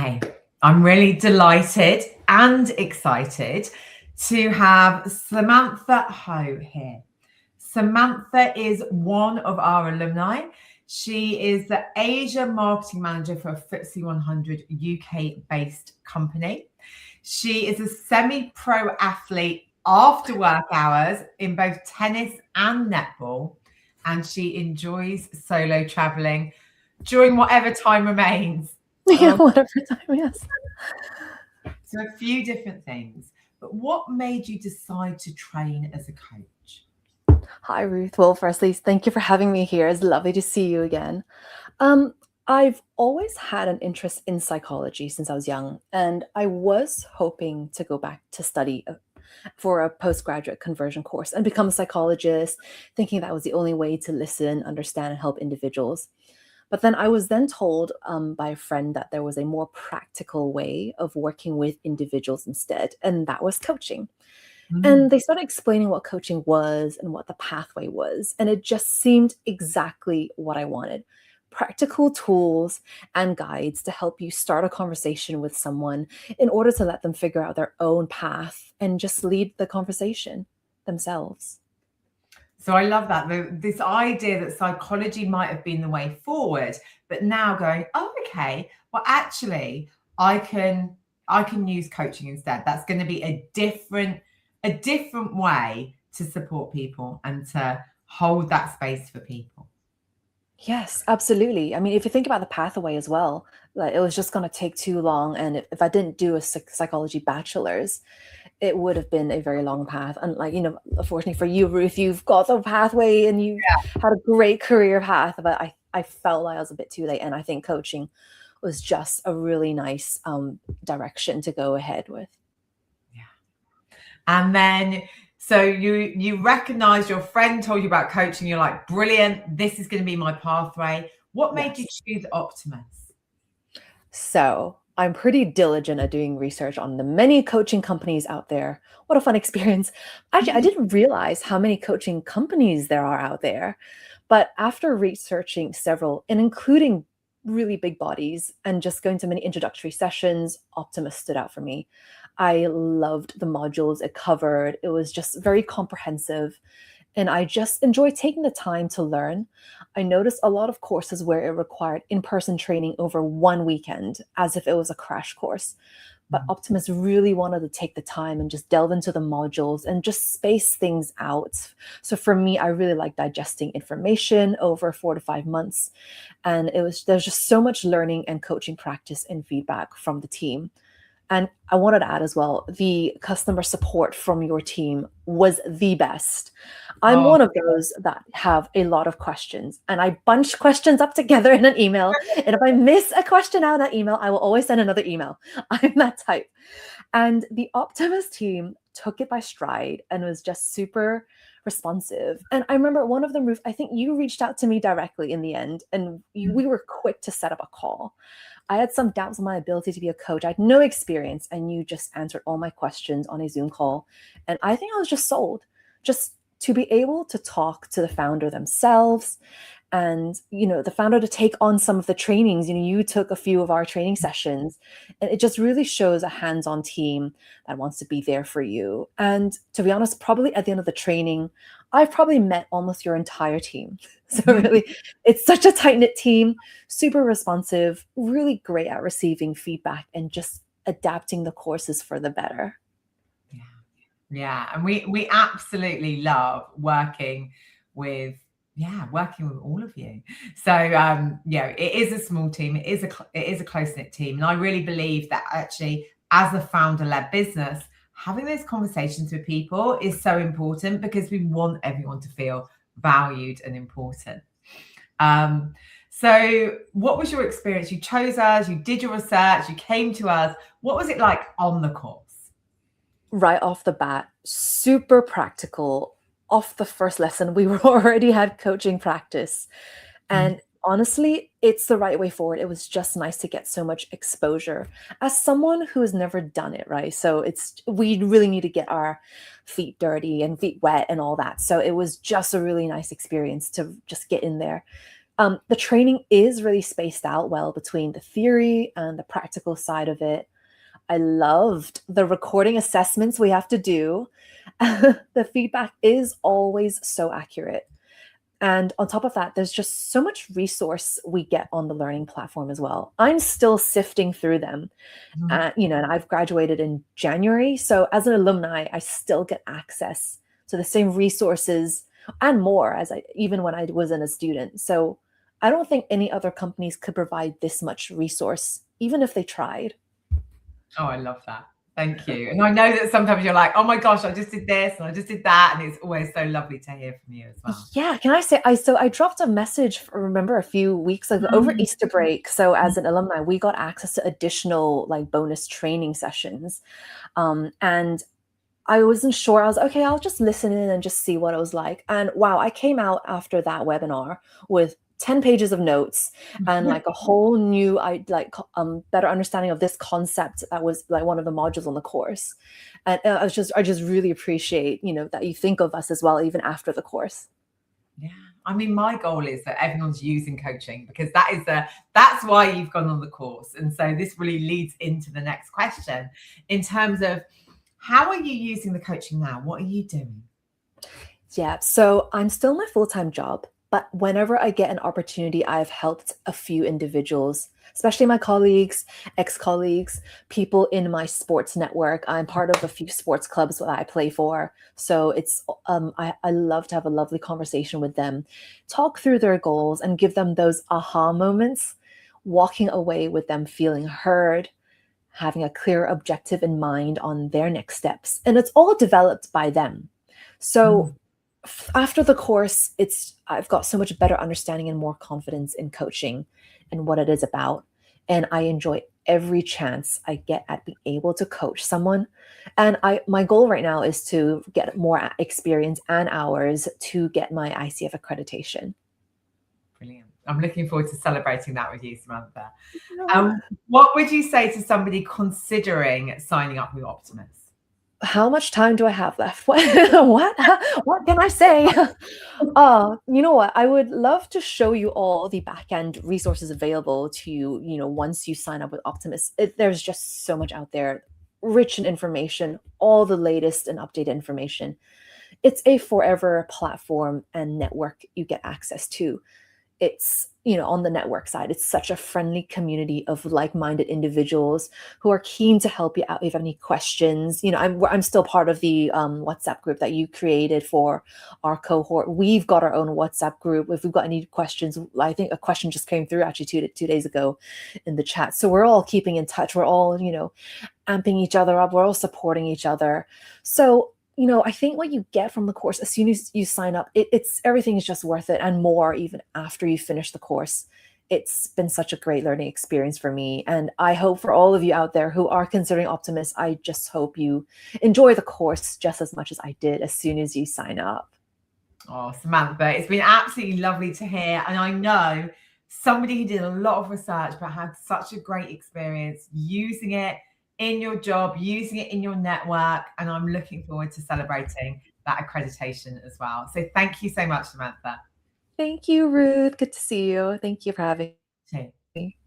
Okay, I'm really delighted and excited to have Samantha Ho here. Samantha is one of our alumni. She is the Asia Marketing Manager for a FTSE 100 UK-based company. She is a semi-pro athlete after work hours in both tennis and netball, and she enjoys solo traveling during whatever time remains. Yeah, whatever time, yes. So a few different things, but what made you decide to train as a coach? Hi, Ruth. Well, firstly, thank you for having me here. It's lovely to see you again. I've always had an interest in psychology since I was young, and I was hoping to go back to study for a postgraduate conversion course and become a psychologist, thinking that was the only way to listen, understand, and help individuals. But then I was then told by a friend that there was a more practical way of working with individuals instead, and that was coaching. And they started explaining what coaching was and what the pathway was. And it just seemed exactly what I wanted. Practical tools and guides to help you start a conversation with someone in order to let them figure out their own path and just lead the conversation themselves. So I love that. This idea that psychology might have been the way forward, but now going, oh, okay, well, actually, I can use coaching instead. That's going to be a different way to support people and to hold that space for people. Yes, absolutely. I mean, if you think about the pathway as well, like it was just going to take too long. And if I didn't do a psychology bachelor's, it would have been a very long path. And like, unfortunately for you, Ruth, you've got the pathway and you had a great career path, but I felt like I was a bit too late. And I think coaching was just a really nice direction to go ahead with. Yeah. And then, so you recognize your friend told you about coaching. You're like, brilliant. This is going to be my pathway. What made you choose Optimus? So I'm pretty diligent at doing research on the many coaching companies out there. What a fun experience. Actually, I didn't realize how many coaching companies there are out there. But after researching several, and including really big bodies and just going to many introductory sessions, Optimus stood out for me. I loved the modules it covered. It was just very comprehensive. And I just enjoyed taking the time to learn. I noticed a lot of courses where it required in-person training over one weekend, as if it was a crash course. But Optimus really wanted to take the time and just delve into the modules and just space things out. So for me, I really like digesting information over 4 to 5 months. And there's just so much learning and coaching practice and feedback from the team. And I wanted to add as well, the customer support from your team was the best. I'm one of those that have a lot of questions, and I bunch questions up together in an email. And if I miss a question out of that email, I will always send another email. I'm that type. And the Optimus team took it by stride and was just super responsive. And I remember one of them, Ruth, I think you reached out to me directly in the end, and we were quick to set up a call. I had some doubts on my ability to be a coach. I had no experience, and you just answered all my questions on a Zoom call. And I think I was just sold, just to be able to talk to the founder themselves and, the founder to take on some of the trainings. You took a few of our training sessions, and it just really shows a hands-on team that wants to be there for you. And to be honest, probably at the end of the training, I've probably met almost your entire team. So really, it's such a tight-knit team, super responsive, really great at receiving feedback and just adapting the courses for the better. Yeah. And we absolutely love working with all of you. So, it is a small team. It is a close-knit team. And I really believe that actually, as a founder-led business, having those conversations with people is so important because we want everyone to feel valued and important. So what was your experience? You chose us, you did your research, you came to us. What was it like on the course? Right off the bat, super practical. Off the first lesson, we already had coaching practice. And honestly, it's the right way forward. It was just nice to get so much exposure as someone who has never done it, right? So we really need to get our feet dirty and feet wet and all that. So it was just a really nice experience to just get in there. The training is really spaced out well between the theory and the practical side of it. I loved the recording assessments we have to do. The feedback is always so accurate. And on top of that, there's just so much resource we get on the learning platform as well. I'm still sifting through them. And I've graduated in January. So as an alumni, I still get access to the same resources and more as even when I was a student. So I don't think any other companies could provide this much resource, even if they tried. Oh, I love that. Thank you. And I know that sometimes you're like, oh my gosh, I just did this and I just did that. And it's always so lovely to hear from you as well. Yeah, can I say I dropped a message, remember a few weeks ago over Easter break. So as an alumni, we got access to additional like bonus training sessions. And I wasn't sure. I was okay, I'll just listen in and just see what it was like. And wow, I came out after that webinar with 10 pages of notes and like a whole new better understanding of this concept that was like one of the modules on the course. And I just really appreciate, that you think of us as well, even after the course. Yeah. I mean, my goal is that everyone's using coaching, because that's why you've gone on the course. And so this really leads into the next question in terms of, how are you using the coaching now? What are you doing? Yeah, so I'm still in my full-time job, but whenever I get an opportunity, I've helped a few individuals, especially my colleagues, ex-colleagues, people in my sports network. I'm part of a few sports clubs that I play for. So it's I love to have a lovely conversation with them, talk through their goals and give them those aha moments, walking away with them feeling heard, having a clear objective in mind on their next steps. And it's all developed by them. So after the course, I've got so much better understanding and more confidence in coaching and what it is about. And I enjoy every chance I get at being able to coach someone. And my goal right now is to get more experience and hours to get my ICF accreditation. Brilliant. I'm looking forward to celebrating that with you, Samantha. What would you say to somebody considering signing up with Optimus? How much time do I have left? What can I say? You know what? I would love to show you all the backend resources available to you, once you sign up with Optimus. There's just so much out there, rich in information, all the latest and updated information. It's a forever platform and network you get access to. It's, on the network side, it's such a friendly community of like-minded individuals who are keen to help you out if you have any questions. I'm still part of the WhatsApp group that you created for our cohort. We've got our own WhatsApp group. If we've got any questions, I think a question just came through actually two days ago in the chat. So we're all keeping in touch. We're all, amping each other up. We're all supporting each other. So I think what you get from the course as soon as you sign up, it's everything is just worth it and more even after you finish the course. It's been such a great learning experience for me. And I hope for all of you out there who are considering Optimus, I just hope you enjoy the course just as much as I did as soon as you sign up. Oh, Samantha, it's been absolutely lovely to hear. And I know somebody who did a lot of research but had such a great experience using it in your job, using it in your network. And I'm looking forward to celebrating that accreditation as well. So thank you so much, Samantha. Thank you, Ruth. Good to see you. Thank you for having me.